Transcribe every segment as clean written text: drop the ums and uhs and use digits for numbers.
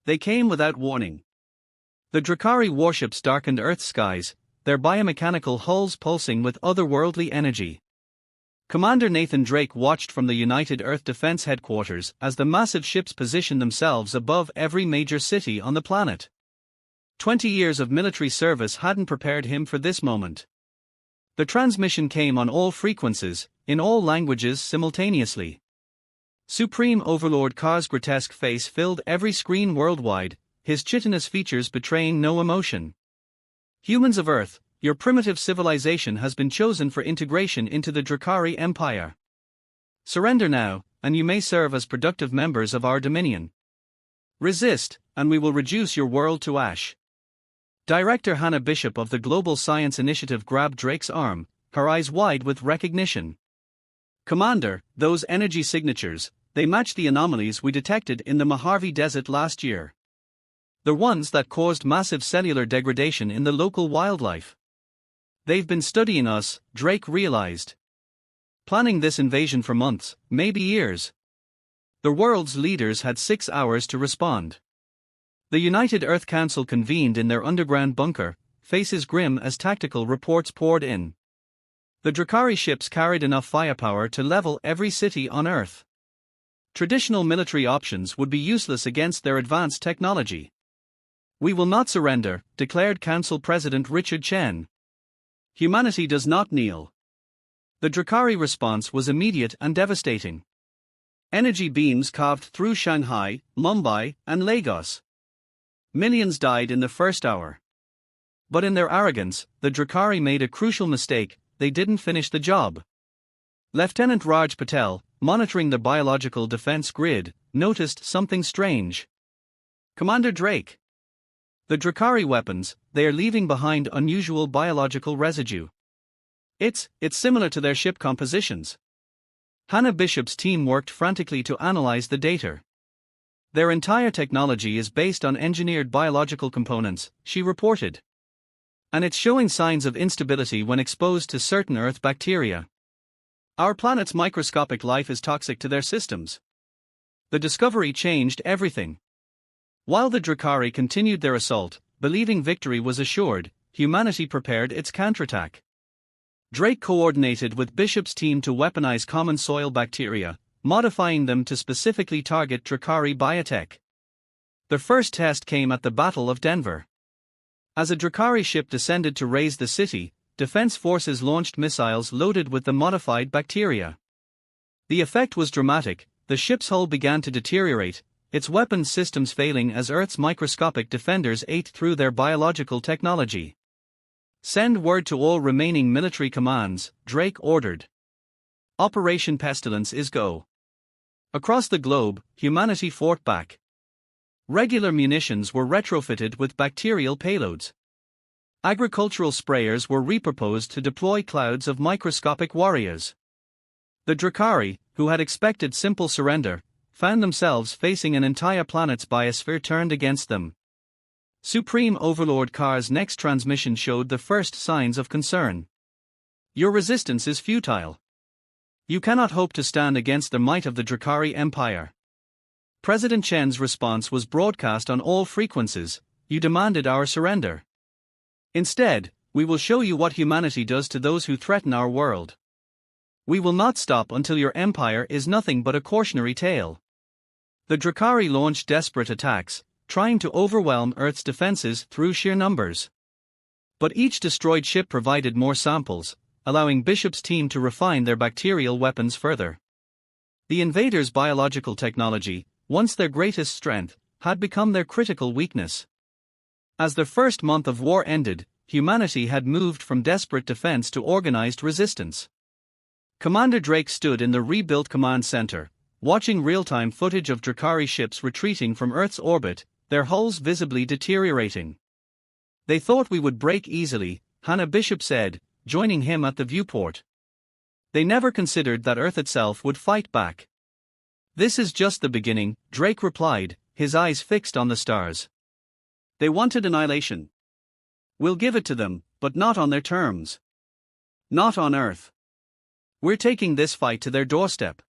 They came without warning. The Drakari warships darkened Earth's skies, their biomechanical hulls pulsing with otherworldly energy. Commander Nathan Drake watched from the United Earth Defense Headquarters as the massive ships positioned themselves above every major city on the planet. 20 years of military service hadn't prepared him for this moment. The transmission came on all frequencies, in all languages simultaneously. Supreme Overlord Kar's grotesque face filled every screen worldwide, his chitinous features betraying no emotion. Humans of Earth, your primitive civilization has been chosen for integration into the Drakari Empire. Surrender now, and you may serve as productive members of our dominion. Resist, and we will reduce your world to ash. Director Hannah Bishop of the Global Science Initiative grabbed Drake's arm, her eyes wide with recognition. Commander, those energy signatures, they match the anomalies we detected in the Mojave Desert last year. The ones that caused massive cellular degradation in the local wildlife. They've been studying us, Drake realized. Planning this invasion for months, maybe years. The world's leaders had 6 hours to respond. The United Earth Council convened in their underground bunker, faces grim as tactical reports poured in. The Drakari ships carried enough firepower to level every city on Earth. Traditional military options would be useless against their advanced technology. We will not surrender, declared Council President Richard Chen. Humanity does not kneel. The Drakari response was immediate and devastating. Energy beams carved through Shanghai, Mumbai, and Lagos. Millions died in the first hour. But in their arrogance, the Drakari made a crucial mistake: they didn't finish the job. Lieutenant Raj Patel, monitoring the biological defense grid, noticed something strange. Commander Drake. The Drakari weapons, they are leaving behind unusual biological residue. It's similar to their ship compositions. Hannah Bishop's team worked frantically to analyze the data. Their entire technology is based on engineered biological components, she reported. And it's showing signs of instability when exposed to certain Earth bacteria. Our planet's microscopic life is toxic to their systems. The discovery changed everything. While the Drakari continued their assault, believing victory was assured, humanity prepared its counterattack. Drake coordinated with Bishop's team to weaponize common soil bacteria, modifying them to specifically target Drakari biotech. The first test came at the Battle of Denver. As a Drakari ship descended to raze the city, defense forces launched missiles loaded with the modified bacteria. The effect was dramatic: the ship's hull began to deteriorate, its weapons systems failing as Earth's microscopic defenders ate through their biological technology. Send word to all remaining military commands, Drake ordered. Operation Pestilence is go. Across the globe, humanity fought back. Regular munitions were retrofitted with bacterial payloads. Agricultural sprayers were repurposed to deploy clouds of microscopic warriors. The Drakari, who had expected simple surrender, found themselves facing an entire planet's biosphere turned against them. Supreme Overlord Kar's next transmission showed the first signs of concern. Your resistance is futile. You cannot hope to stand against the might of the Drakari Empire. President Chen's response was broadcast on all frequencies: you demanded our surrender. Instead, we will show you what humanity does to those who threaten our world. We will not stop until your empire is nothing but a cautionary tale. The Drakari launched desperate attacks, trying to overwhelm Earth's defenses through sheer numbers. But each destroyed ship provided more samples, allowing Bishop's team to refine their bacterial weapons further. The invaders' biological technology, once their greatest strength, had become their critical weakness. As the first month of war ended, humanity had moved from desperate defense to organized resistance. Commander Drake stood in the rebuilt command center, watching real-time footage of Drakari ships retreating from Earth's orbit, their hulls visibly deteriorating. They thought we would break easily, Hannah Bishop said, joining him at the viewport. They never considered that Earth itself would fight back. This is just the beginning, Drake replied, his eyes fixed on the stars. They wanted annihilation. We'll give it to them, but not on their terms. Not on Earth. We're taking this fight to their doorstep.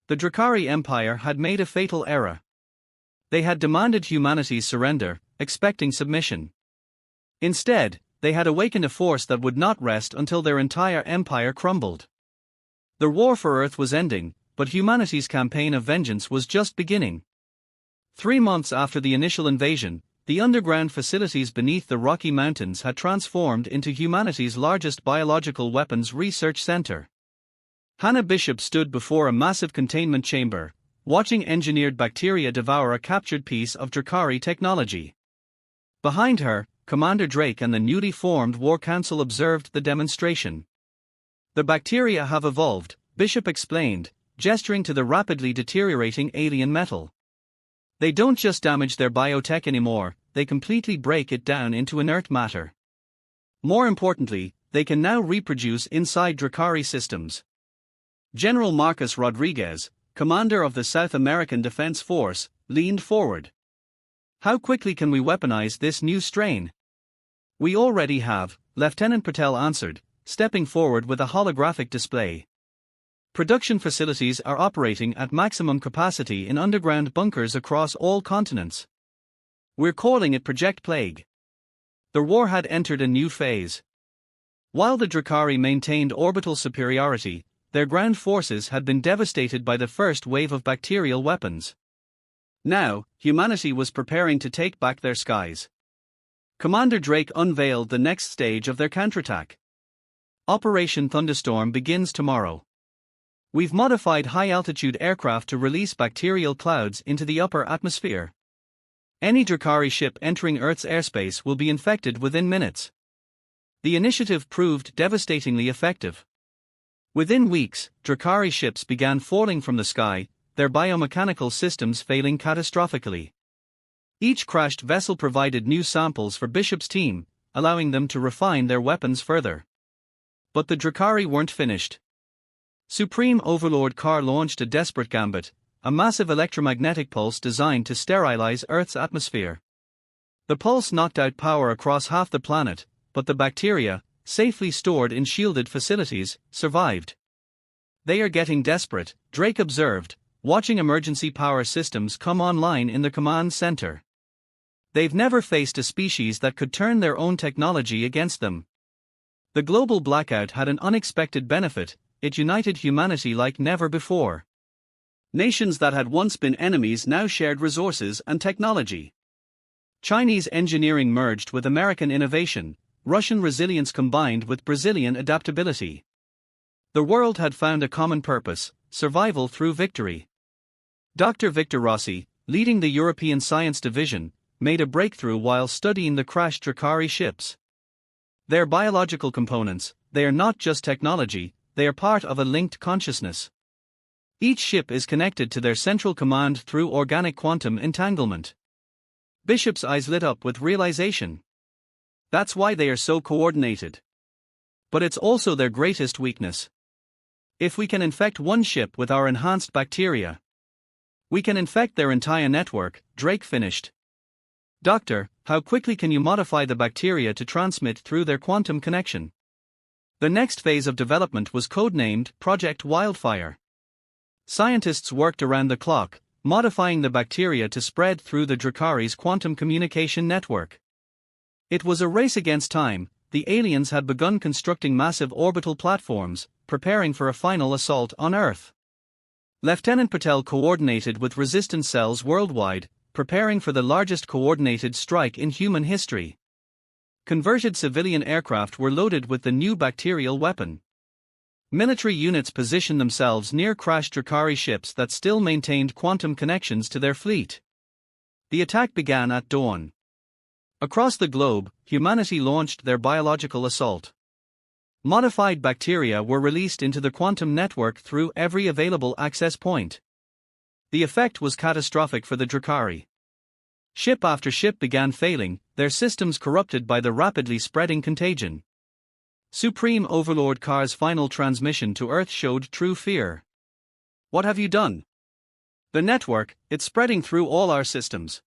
The Drakari Empire had made a fatal error. They had demanded humanity's surrender, expecting submission. Instead, they had awakened a force that would not rest until their entire empire crumbled. The war for Earth was ending, but humanity's campaign of vengeance was just beginning. 3 months after the initial invasion, the underground facilities beneath the Rocky Mountains had transformed into humanity's largest biological weapons research center. Hannah Bishop stood before a massive containment chamber, watching engineered bacteria devour a captured piece of Drakari technology. Behind her, Commander Drake and the newly formed War Council observed the demonstration. The bacteria have evolved, Bishop explained, gesturing to the rapidly deteriorating alien metal. They don't just damage their biotech anymore, they completely break it down into inert matter. More importantly, they can now reproduce inside Drakari systems. General Marcus Rodriguez, commander of the South American Defense Force, leaned forward. How quickly can we weaponize this new strain? We already have, Lieutenant Patel answered, stepping forward with a holographic display. Production facilities are operating at maximum capacity in underground bunkers across all continents. We're calling it Project Plague. The war had entered a new phase. While the Drakari maintained orbital superiority, their ground forces had been devastated by the first wave of bacterial weapons. Now, humanity was preparing to take back their skies. Commander Drake unveiled the next stage of their counterattack. Operation Thunderstorm begins tomorrow. We've modified high-altitude aircraft to release bacterial clouds into the upper atmosphere. Any Drakari ship entering Earth's airspace will be infected within minutes. The initiative proved devastatingly effective. Within weeks, Drakari ships began falling from the sky, their biomechanical systems failing catastrophically. Each crashed vessel provided new samples for Bishop's team, allowing them to refine their weapons further. But the Drakari weren't finished. Supreme Overlord Carr launched a desperate gambit, a massive electromagnetic pulse designed to sterilize Earth's atmosphere. The pulse knocked out power across half the planet, but the bacteria, safely stored in shielded facilities, survived. They are getting desperate, Drake observed, watching emergency power systems come online in the command center. They've never faced a species that could turn their own technology against them. The global blackout had an unexpected benefit. It united humanity like never before. Nations that had once been enemies now shared resources and technology. Chinese engineering merged with American innovation, Russian resilience combined with Brazilian adaptability. The world had found a common purpose: survival through victory. Dr. Victor Rossi, leading the European Science Division, made a breakthrough while studying the crashed Drakari ships. They're biological components, they are not just technology. They are part of a linked consciousness. Each ship is connected to their central command through organic quantum entanglement. Bishop's eyes lit up with realization. That's why they are so coordinated. But it's also their greatest weakness. If we can infect one ship with our enhanced bacteria, we can infect their entire network, Drake finished. Doctor, how quickly can you modify the bacteria to transmit through their quantum connection? The next phase of development was codenamed Project Wildfire. Scientists worked around the clock, modifying the bacteria to spread through the Drakari's quantum communication network. It was a race against time. The aliens had begun constructing massive orbital platforms, preparing for a final assault on Earth. Lieutenant Patel coordinated with resistance cells worldwide, preparing for the largest coordinated strike in human history. Converted civilian aircraft were loaded with the new bacterial weapon. Military units positioned themselves near crashed Drakari ships that still maintained quantum connections to their fleet. The attack began at dawn. Across the globe, humanity launched their biological assault. Modified bacteria were released into the quantum network through every available access point. The effect was catastrophic for the Drakari. Ship after ship began failing, their systems corrupted by the rapidly spreading contagion. Supreme Overlord Carr's final transmission to Earth showed true fear. What have you done? The network, it's spreading through all our systems.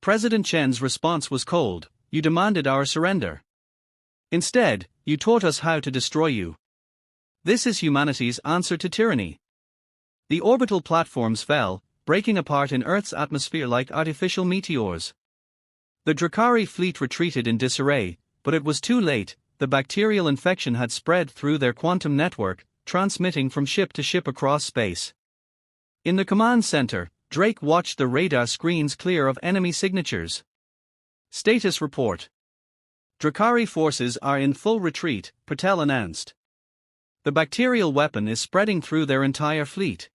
President Chen's response was cold: you demanded our surrender. Instead, you taught us how to destroy you. This is humanity's answer to tyranny. The orbital platforms fell, breaking apart in Earth's atmosphere like artificial meteors. The Drakari fleet retreated in disarray, but it was too late. The bacterial infection had spread through their quantum network, transmitting from ship to ship across space. In the command center, Drake watched the radar screens clear of enemy signatures. Status report. Drakari forces are in full retreat, Patel announced. The bacterial weapon is spreading through their entire fleet.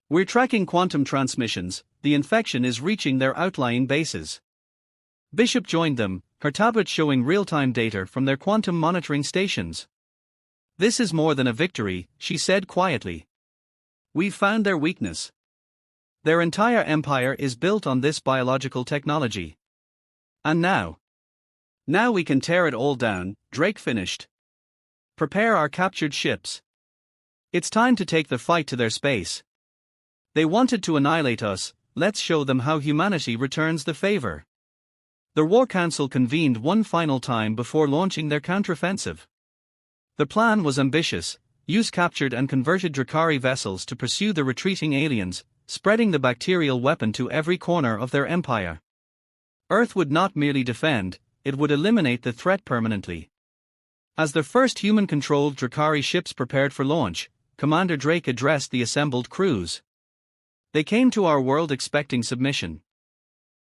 We're tracking quantum transmissions, the infection is reaching their outlying bases. Bishop joined them, her tablet showing real-time data from their quantum monitoring stations. This is more than a victory, she said quietly. We've found their weakness. Their entire empire is built on this biological technology. And now we can tear it all down, Drake finished. Prepare our captured ships. It's time to take the fight to their space. They wanted to annihilate us, let's show them how humanity returns the favor. The War Council convened one final time before launching their counteroffensive. The plan was ambitious: use captured and converted Drakari vessels to pursue the retreating aliens, spreading the bacterial weapon to every corner of their empire. Earth would not merely defend, it would eliminate the threat permanently. As the first human-controlled Drakari ships prepared for launch, Commander Drake addressed the assembled crews. They came to our world expecting submission.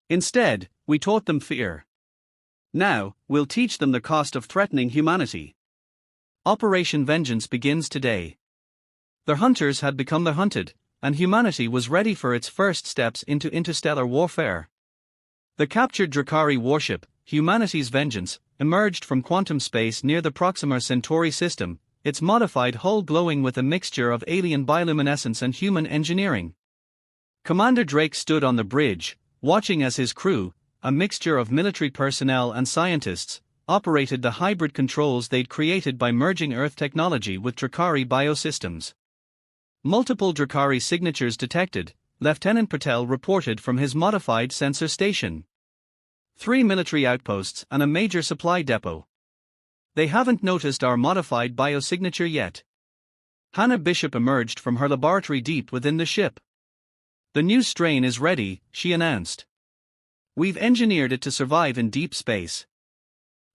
Instead, we taught them fear. Now, we'll teach them the cost of threatening humanity. Operation Vengeance begins today. The hunters had become the hunted, and humanity was ready for its first steps into interstellar warfare. The captured Drakari warship, Humanity's Vengeance, emerged from quantum space near the Proxima Centauri system, its modified hull glowing with a mixture of alien bioluminescence and human engineering. Commander Drake stood on the bridge, watching as his crew, a mixture of military personnel and scientists, operated the hybrid controls they'd created by merging Earth technology with Drakari biosystems. Multiple Drakari signatures detected, Lieutenant Patel reported from his modified sensor station. 3 military outposts and a major supply depot. They haven't noticed our modified biosignature yet. Hannah Bishop emerged from her laboratory deep within the ship. The new strain is ready, she announced. We've engineered it to survive in deep space.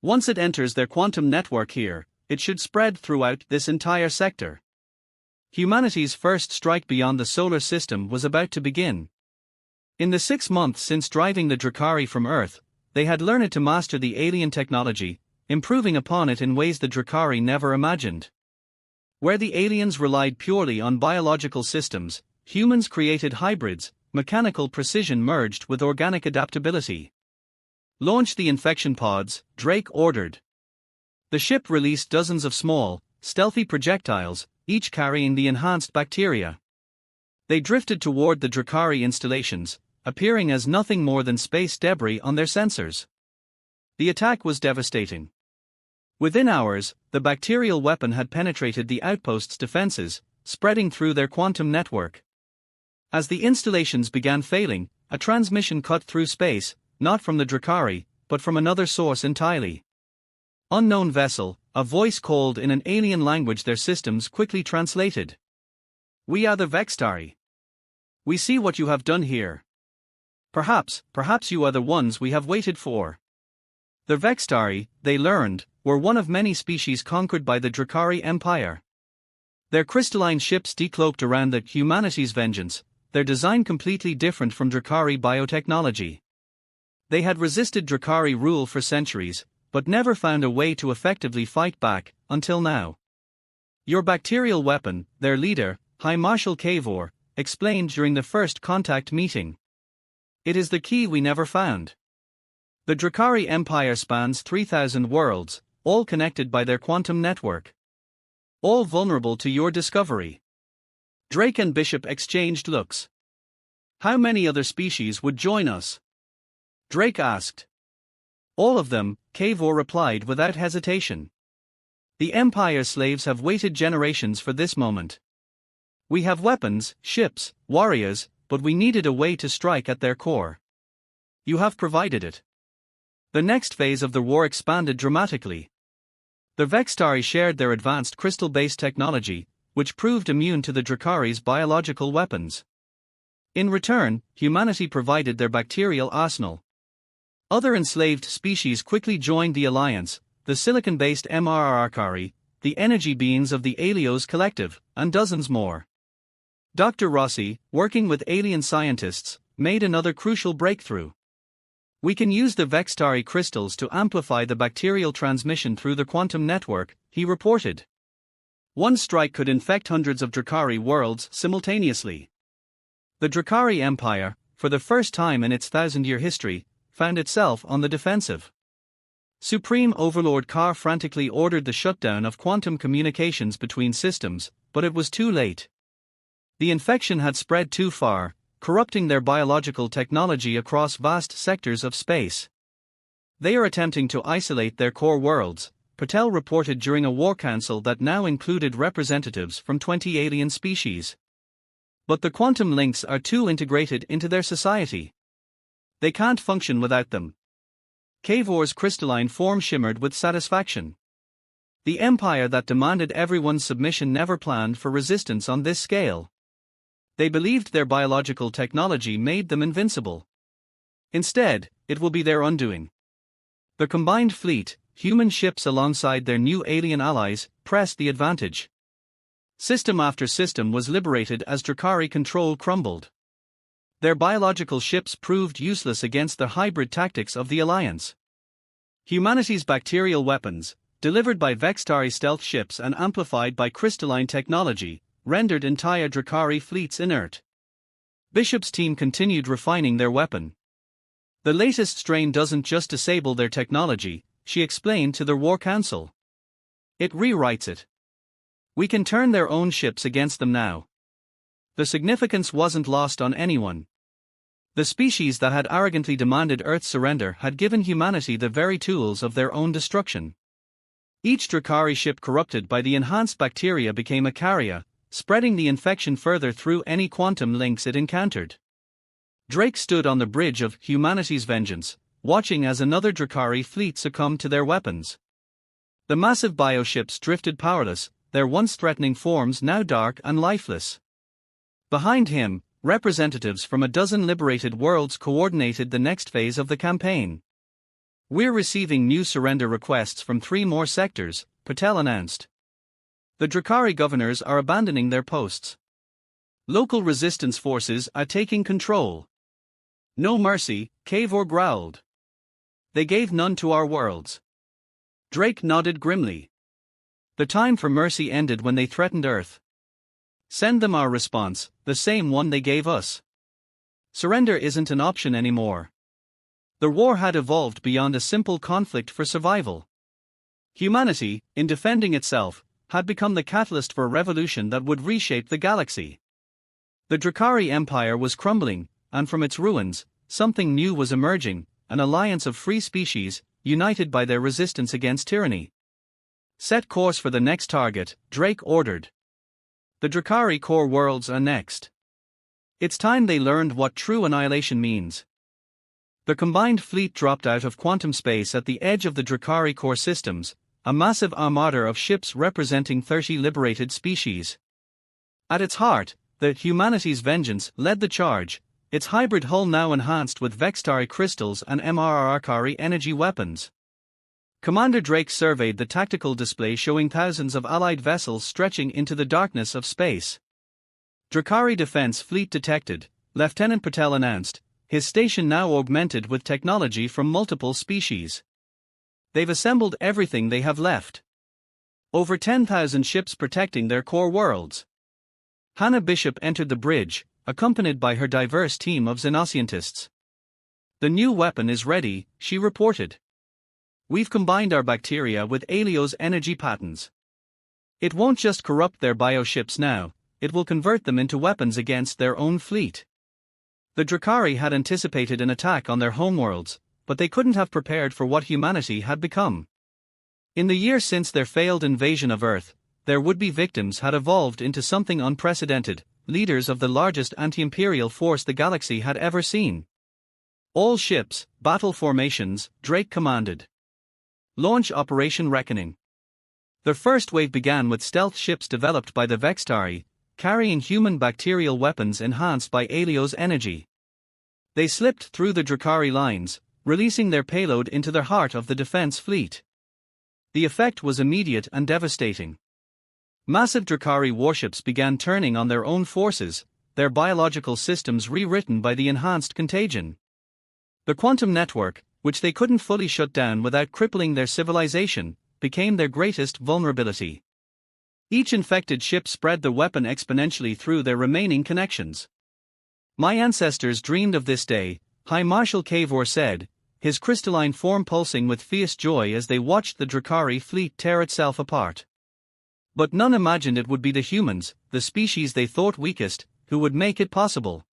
Once it enters their quantum network here, it should spread throughout this entire sector. Humanity's first strike beyond the solar system was about to begin. In the 6 months since driving the Drakari from Earth, they had learned to master the alien technology, improving upon it in ways the Drakari never imagined. Where the aliens relied purely on biological systems, humans created hybrids, mechanical precision merged with organic adaptability. Launch the infection pods, Drake ordered. The ship released dozens of small, stealthy projectiles, each carrying the enhanced bacteria. They drifted toward the Drakari installations, appearing as nothing more than space debris on their sensors. The attack was devastating. Within hours, the bacterial weapon had penetrated the outpost's defenses, spreading through their quantum network. As the installations began failing, a transmission cut through space, not from the Drakari, but from another source entirely. Unknown vessel, a voice called in an alien language their systems quickly translated. We are the Vextari. We see what you have done here. Perhaps you are the ones we have waited for. The Vextari, they learned, were one of many species conquered by the Drakari Empire. Their crystalline ships decloaked around the Humanity's Vengeance, their design completely different from Drakari biotechnology. They had resisted Drakari rule for centuries, but never found a way to effectively fight back, until now. Your bacterial weapon, their leader, High Marshal Kavor, explained during the first contact meeting. It is the key we never found. The Drakari Empire spans 3,000 worlds, all connected by their quantum network. All vulnerable to your discovery. Drake and Bishop exchanged looks. How many other species would join us? Drake asked. All of them, Kavor replied without hesitation. The Empire's slaves have waited generations for this moment. We have weapons, ships, warriors, but we needed a way to strike at their core. You have provided it. The next phase of the war expanded dramatically. The Vextari shared their advanced crystal-based technology, which proved immune to the Drakari's biological weapons. In return, humanity provided their bacterial arsenal. Other enslaved species quickly joined the alliance, the silicon-based mRRRkari, the energy beings of the Alios Collective, and dozens more. Dr. Rossi, working with alien scientists, made another crucial breakthrough. We can use the Vextari crystals to amplify the bacterial transmission through the quantum network, he reported. One strike could infect hundreds of Drakari worlds simultaneously. The Drakari Empire, for the first time in its 1,000-year history, found itself on the defensive. Supreme Overlord Kar frantically ordered the shutdown of quantum communications between systems, but it was too late. The infection had spread too far, corrupting their biological technology across vast sectors of space. They are attempting to isolate their core worlds, Patel reported during a war council that now included representatives from 20 alien species. But the quantum links are too integrated into their society. They can't function without them. Kavor's crystalline form shimmered with satisfaction. The empire that demanded everyone's submission never planned for resistance on this scale. They believed their biological technology made them invincible. Instead, it will be their undoing. The combined fleet, human ships alongside their new alien allies, pressed the advantage. System after system was liberated as Drakari control crumbled. Their biological ships proved useless against the hybrid tactics of the Alliance. Humanity's bacterial weapons, delivered by Vextari stealth ships and amplified by crystalline technology, rendered entire Drakari fleets inert. Bishop's team continued refining their weapon. The latest strain doesn't just disable their technology, she explained to the War Council. It rewrites it. We can turn their own ships against them now. The significance wasn't lost on anyone. The species that had arrogantly demanded Earth's surrender had given humanity the very tools of their own destruction. Each Drakari ship corrupted by the enhanced bacteria became a carrier, spreading the infection further through any quantum links it encountered. Drake stood on the bridge of humanity's vengeance, watching as another Drakari fleet succumbed to their weapons. The massive bioships drifted powerless, their once threatening forms now dark and lifeless. Behind him, representatives from a dozen liberated worlds coordinated the next phase of the campaign. We're receiving new surrender requests from 3 more sectors, Patel announced. The Drakari governors are abandoning their posts. Local resistance forces are taking control. No mercy, Kavor growled. They gave none to our worlds. Drake nodded grimly. The time for mercy ended when they threatened Earth. Send them our response, the same one they gave us. Surrender isn't an option anymore. The war had evolved beyond a simple conflict for survival. Humanity, in defending itself, had become the catalyst for a revolution that would reshape the galaxy. The Drakari Empire was crumbling, and from its ruins, something new was emerging, an alliance of free species, united by their resistance against tyranny. Set course for the next target, Drake ordered. The Drakari core worlds are next. It's time they learned what true annihilation means. The combined fleet dropped out of quantum space at the edge of the Drakari core systems, a massive armada of ships representing 30 liberated species. At its heart, the Humanity's Vengeance led the charge, its hybrid hull now enhanced with Vextari crystals and mRRRkari energy weapons. Commander Drake surveyed the tactical display showing thousands of allied vessels stretching into the darkness of space. Drakari Defense Fleet detected, Lieutenant Patel announced, his station now augmented with technology from multiple species. They've assembled everything they have left. Over 10,000 ships protecting their core worlds. Hannah Bishop entered the bridge, accompanied by her diverse team of xenoscientists. The new weapon is ready, she reported. We've combined our bacteria with Alio's energy patterns. It won't just corrupt their bioships now, it will convert them into weapons against their own fleet. The Drakari had anticipated an attack on their homeworlds, but they couldn't have prepared for what humanity had become. In the year since their failed invasion of Earth, their would-be victims had evolved into something unprecedented, leaders of the largest anti-imperial force the galaxy had ever seen. All ships, battle formations, Drake commanded. Launch Operation Reckoning. The first wave began with stealth ships developed by the Vextari, carrying human bacterial weapons enhanced by Alio's energy. They slipped through the Drakari lines, releasing their payload into the heart of the defense fleet. The effect was immediate and devastating. Massive Drakari warships began turning on their own forces, their biological systems rewritten by the enhanced contagion. The quantum network, which they couldn't fully shut down without crippling their civilization, became their greatest vulnerability. Each infected ship spread the weapon exponentially through their remaining connections. "My ancestors dreamed of this day," High Marshal Kavor said, his crystalline form pulsing with fierce joy as they watched the Drakari fleet tear itself apart. But none imagined it would be the humans, the species they thought weakest, who would make it possible.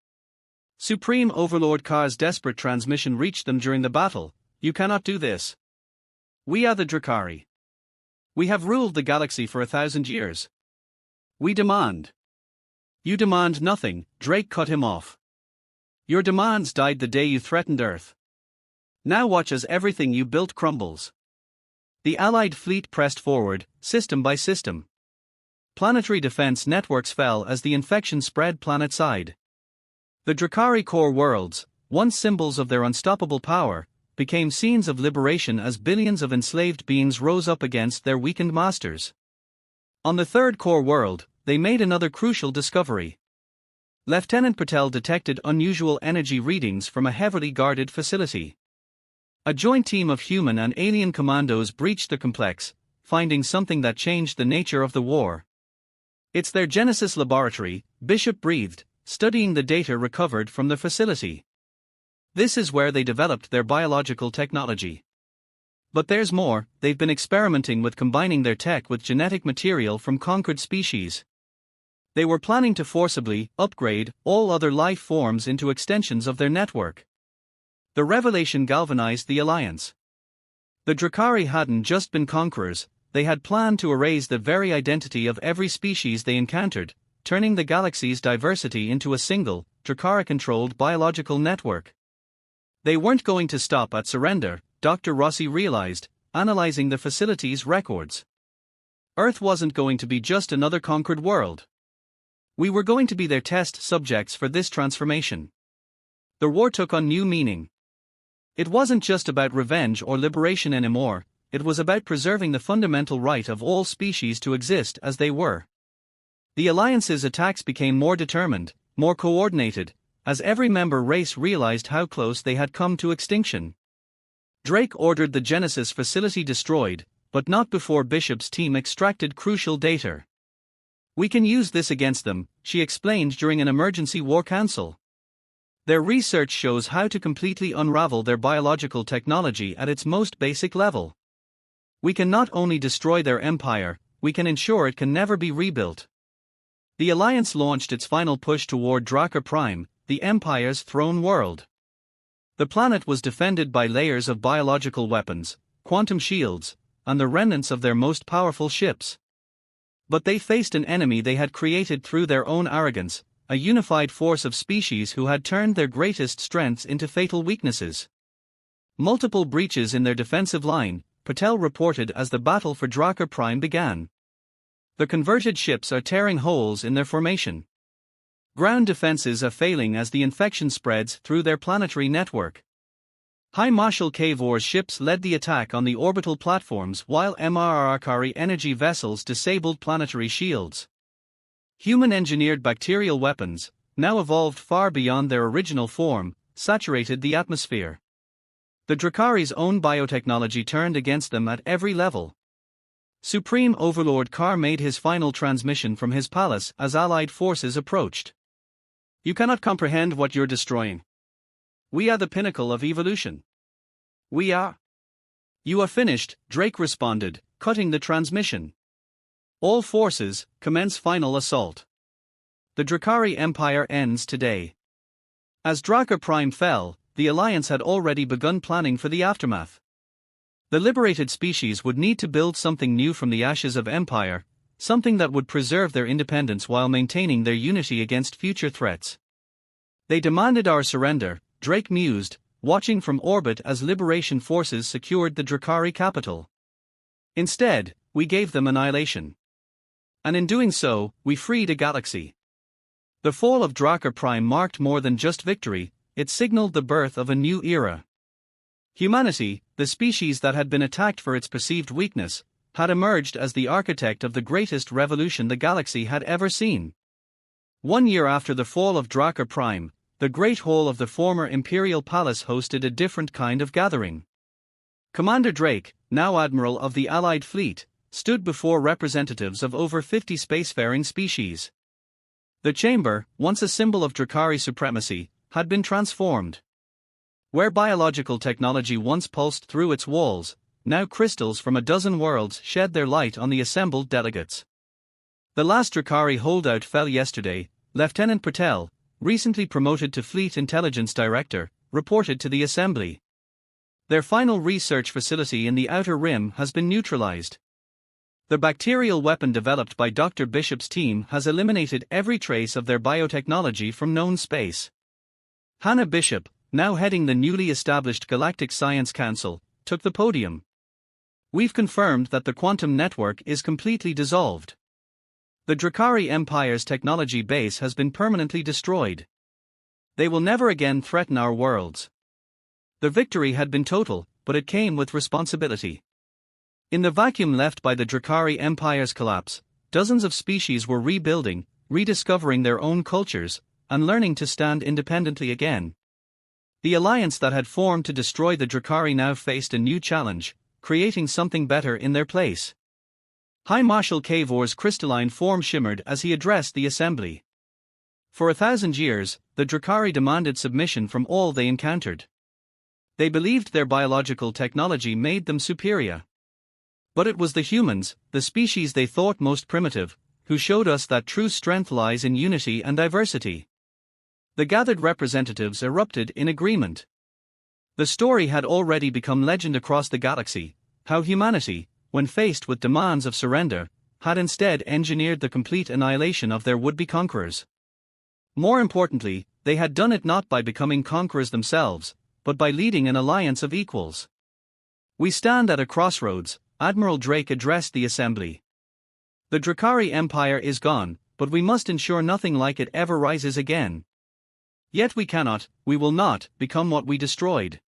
Supreme Overlord Kar's desperate transmission reached them during the battle. "You cannot do this. We are the Drakari. We have ruled the galaxy for 1,000 years. We demand." "You demand nothing," Drake cut him off. "Your demands died the day you threatened Earth. Now watch as everything you built crumbles." The Allied fleet pressed forward, system by system. Planetary defense networks fell as the infection spread planet-side. The Drakari core worlds, once symbols of their unstoppable power, became scenes of liberation as billions of enslaved beings rose up against their weakened masters. On the third core world, they made another crucial discovery. Lieutenant Patel detected unusual energy readings from a heavily guarded facility. A joint team of human and alien commandos breached the complex, finding something that changed the nature of the war. "It's their Genesis laboratory," Bishop breathed, studying the data recovered from the facility. "This is where they developed their biological technology. But there's more, they've been experimenting with combining their tech with genetic material from conquered species. They were planning to forcibly upgrade all other life forms into extensions of their network." The revelation galvanized the alliance. The Drakari hadn't just been conquerors, they had planned to erase the very identity of every species they encountered, turning the galaxy's diversity into a single, Drakari-controlled biological network. They weren't going to stop at surrender, Dr. Rossi realized, analyzing the facility's records. Earth wasn't going to be just another conquered world. We were going to be their test subjects for this transformation. The war took on new meaning. It wasn't just about revenge or liberation anymore, it was about preserving the fundamental right of all species to exist as they were. The Alliance's attacks became more determined, more coordinated, as every member race realized how close they had come to extinction. Drake ordered the Genesis facility destroyed, but not before Bishop's team extracted crucial data. "We can use this against them," she explained during an emergency war council. "Their research shows how to completely unravel their biological technology at its most basic level. We can not only destroy their empire, we can ensure it can never be rebuilt." The Alliance launched its final push toward Draka Prime, the Empire's throne world. The planet was defended by layers of biological weapons, quantum shields, and the remnants of their most powerful ships. But they faced an enemy they had created through their own arrogance, a unified force of species who had turned their greatest strengths into fatal weaknesses. Multiple breaches in their defensive line, Patel reported as the battle for Draka Prime began. The converted ships are tearing holes in their formation. Ground defenses are failing as the infection spreads through their planetary network. High Marshal Kavor's ships led the attack on the orbital platforms while MRRKari energy vessels disabled planetary shields. Human-engineered bacterial weapons, now evolved far beyond their original form, saturated the atmosphere. The Drakari's own biotechnology turned against them at every level. Supreme Overlord Kar made his final transmission from his palace as Allied forces approached. "You cannot comprehend what you're destroying. We are the pinnacle of evolution. We are." "You are finished," Drake responded, cutting the transmission. "All forces, commence final assault. The Drakari Empire ends today." As Draka Prime fell, the Alliance had already begun planning for the aftermath. The liberated species would need to build something new from the ashes of Empire, something that would preserve their independence while maintaining their unity against future threats. "They demanded our surrender," Drake mused, watching from orbit as liberation forces secured the Drakari capital. "Instead, we gave them annihilation. And in doing so, we freed a galaxy." The fall of Drakkar Prime marked more than just victory, it signaled the birth of a new era. Humanity, the species that had been attacked for its perceived weakness, had emerged as the architect of the greatest revolution the galaxy had ever seen. 1 year after the fall of Drakkar Prime, the Great Hall of the former Imperial Palace hosted a different kind of gathering. Commander Drake, now Admiral of the Allied Fleet, stood before representatives of over 50 spacefaring species. The chamber, once a symbol of Drakkari supremacy, had been transformed. Where biological technology once pulsed through its walls, now crystals from a dozen worlds shed their light on the assembled delegates. The last Drakkari holdout fell yesterday. Lieutenant Patel, recently promoted to Fleet Intelligence Director, reported to the Assembly. Their final research facility in the Outer Rim has been neutralized. The bacterial weapon developed by Dr. Bishop's team has eliminated every trace of their biotechnology from known space. Hannah Bishop, now heading the newly established Galactic Science Council, took the podium. We've confirmed that the quantum network is completely dissolved. The Drakkari Empire's technology base has been permanently destroyed. They will never again threaten our worlds. The victory had been total, but it came with responsibility. In the vacuum left by the Drakkari Empire's collapse, dozens of species were rebuilding, rediscovering their own cultures, and learning to stand independently again. The alliance that had formed to destroy the Drakkari now faced a new challenge, creating something better in their place. High Marshal Kavor's crystalline form shimmered as he addressed the assembly. For 1,000 years, the Drakkari demanded submission from all they encountered. They believed their biological technology made them superior. But it was the humans, the species they thought most primitive, who showed us that true strength lies in unity and diversity. The gathered representatives erupted in agreement. The story had already become legend across the galaxy, how humanity, when faced with demands of surrender, had instead engineered the complete annihilation of their would-be conquerors. More importantly, they had done it not by becoming conquerors themselves, but by leading an alliance of equals. We stand at a crossroads, Admiral Drake addressed the assembly. The Drakkari Empire is gone, but we must ensure nothing like it ever rises again. Yet we cannot, we will not, become what we destroyed.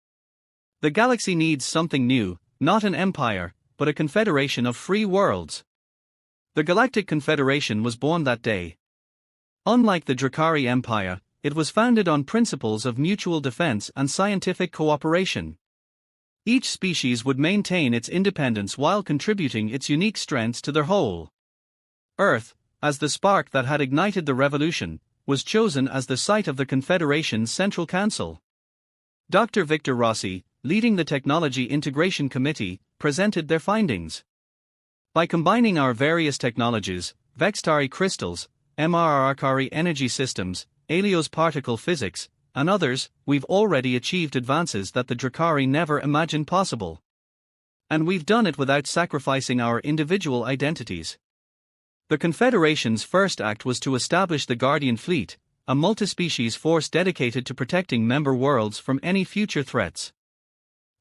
The galaxy needs something new, not an empire, but a confederation of free worlds. The Galactic Confederation was born that day. Unlike the Drakkari Empire, it was founded on principles of mutual defense and scientific cooperation. Each species would maintain its independence while contributing its unique strengths to their whole. Earth, as the spark that had ignited the revolution, was chosen as the site of the Confederation's Central Council. Dr. Victor Rossi, leading the Technology Integration Committee, presented their findings. By combining our various technologies, Vextari crystals, MRRKari energy systems, Helios particle physics, and others, we've already achieved advances that the Drakkari never imagined possible. And we've done it without sacrificing our individual identities. The Confederation's first act was to establish the Guardian Fleet, a multi-species force dedicated to protecting member worlds from any future threats.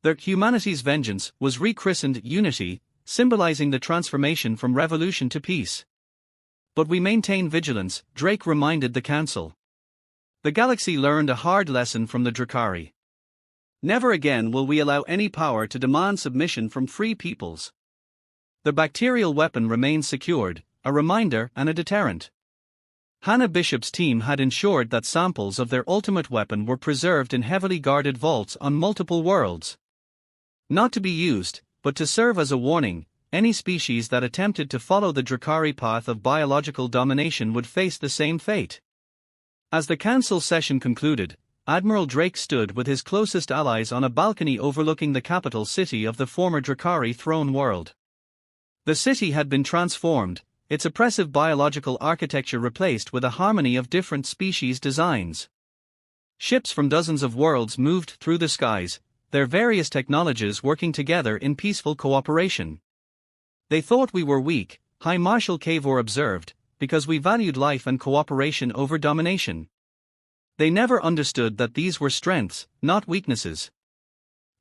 The Humanity's Vengeance was rechristened Unity, symbolizing the transformation from revolution to peace. But we maintain vigilance, Drake reminded the Council. The galaxy learned a hard lesson from the Drakkari. Never again will we allow any power to demand submission from free peoples. The bacterial weapon remains secured, a reminder and a deterrent. Hannah Bishop's team had ensured that samples of their ultimate weapon were preserved in heavily guarded vaults on multiple worlds. Not to be used, but to serve as a warning, any species that attempted to follow the Drakkari path of biological domination would face the same fate. As the council session concluded, Admiral Drake stood with his closest allies on a balcony overlooking the capital city of the former Drakkari throne world. The city had been transformed, its oppressive biological architecture replaced with a harmony of different species designs. Ships from dozens of worlds moved through the skies, their various technologies working together in peaceful cooperation. They thought we were weak, High Marshal Kavor observed, because we valued life and cooperation over domination. They never understood that these were strengths, not weaknesses.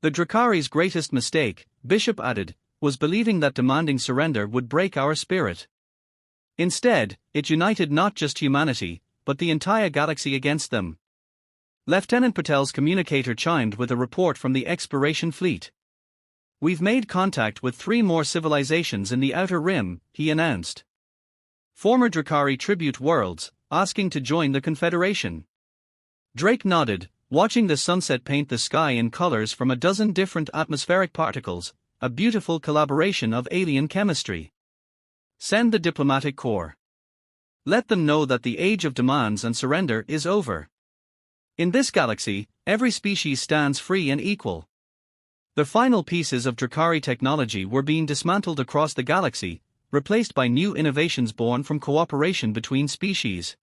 The Drakkari's greatest mistake, Bishop added, was believing that demanding surrender would break our spirit. Instead, it united not just humanity, but the entire galaxy against them. Lieutenant Patel's communicator chimed with a report from the exploration fleet. "We've made contact with 3 more civilizations in the Outer Rim," he announced. "Former Drakari tribute worlds, asking to join the Confederation." Drake nodded, watching the sunset paint the sky in colors from a dozen different atmospheric particles, a beautiful collaboration of alien chemistry. "Send the diplomatic corps. Let them know that the age of demands and surrender is over. In this galaxy, every species stands free and equal." The final pieces of Drakari technology were being dismantled across the galaxy, replaced by new innovations born from cooperation between species.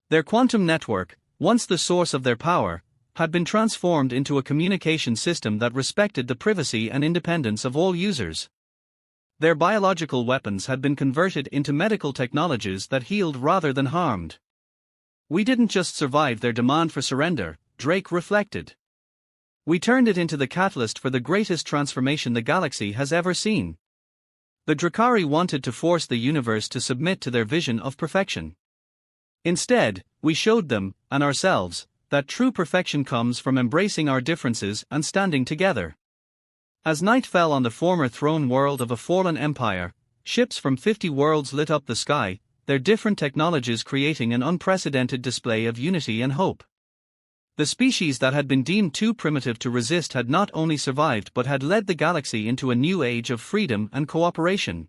Their quantum network, once the source of their power, had been transformed into a communication system that respected the privacy and independence of all users. Their biological weapons had been converted into medical technologies that healed rather than harmed. "We didn't just survive their demand for surrender," Drake reflected. "We turned it into the catalyst for the greatest transformation the galaxy has ever seen." The Drakari wanted to force the universe to submit to their vision of perfection. Instead, we showed them, and ourselves, that true perfection comes from embracing our differences and standing together. As night fell on the former throne world of a fallen empire, ships from 50 worlds lit up the sky, their different technologies creating an unprecedented display of unity and hope. The species that had been deemed too primitive to resist had not only survived but had led the galaxy into a new age of freedom and cooperation.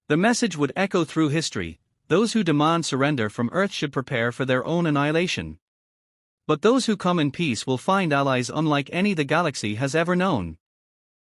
The message would echo through history: those who demand surrender from Earth should prepare for their own annihilation. But those who come in peace will find allies unlike any the galaxy has ever known.